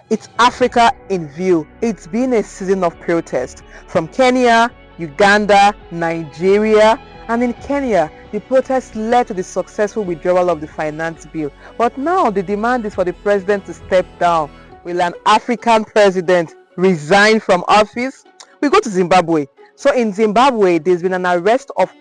It's Africa in view. It's been a season of protest from Kenya, Uganda, Nigeria, and in Kenya, the protest led to the successful withdrawal of the finance bill. But now the demand is for the president to step down. Will an African president resign from office? We go to Zimbabwe. So in Zimbabwe, there's been an arrest of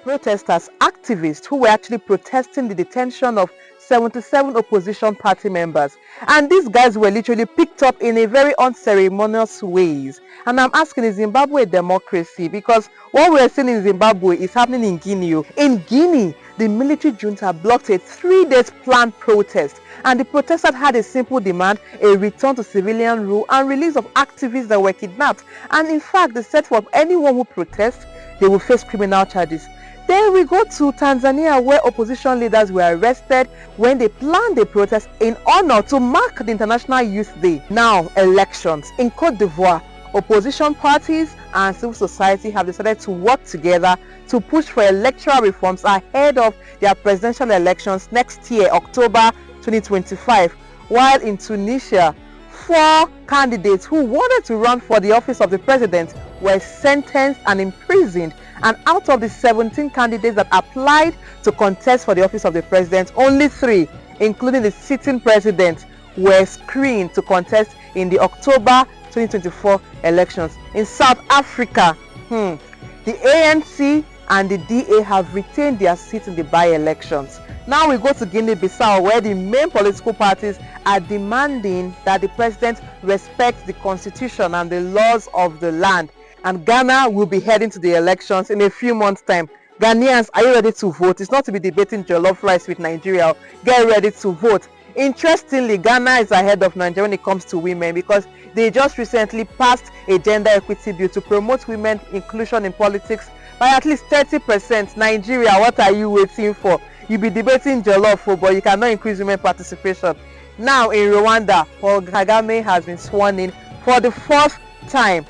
protesters, activists who were actually protesting the detention of 77 opposition party members, and these guys were literally picked up in a very unceremonious ways. And I'm asking, is Zimbabwe a democracy? Because what we're seeing in Zimbabwe is happening in Guinea. In Guinea, the military junta blocked a 3-day planned protest, and the protesters had a simple demand: a return to civilian rule and release of activists that were kidnapped. And in fact, they said for anyone who protests, they will face criminal charges. Then we go to Tanzania, where opposition leaders were arrested when they planned a protest in honor to mark the International Youth Day. Now, elections. In Cote d'Ivoire, opposition parties and civil society have decided to work together to push for electoral reforms ahead of their presidential elections next year, October 2025. While in Tunisia, 4 candidates who wanted to run for the office of the president were sentenced and imprisoned. And out of the 17 candidates that applied to contest for the office of the president, only 3, including the sitting president, were screened to contest in the October 2024 elections. In South Africa, the ANC and the DA have retained their seats in the by-elections. Now we go to Guinea-Bissau, where the main political parties are demanding that the president respect the constitution and the laws of the land. And Ghana will be heading to the elections in a few months' time. Ghanaians, are you ready to vote? It's not to be debating jollof rice with Nigeria. Get ready to vote. Interestingly, Ghana is ahead of Nigeria when it comes to women, because they just recently passed a gender equity bill to promote women inclusion in politics by at least 30%. Nigeria, what are you waiting for? You'll be debating jollof, but you cannot increase women participation. Now in Rwanda, Paul Kagame has been sworn in for the 4th time.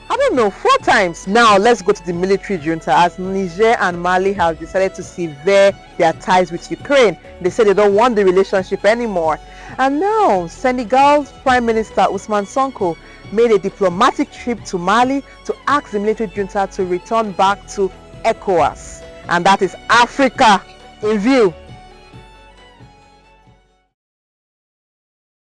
I don't know, 4 times. Now let's go to the military junta, as Niger and Mali have decided to sever their ties with Ukraine. They say they don't want the relationship anymore. And now Senegal's Prime Minister Ousmane Sonko made a diplomatic trip to Mali to ask the military junta to return back to ECOWAS. And that is Africa in view.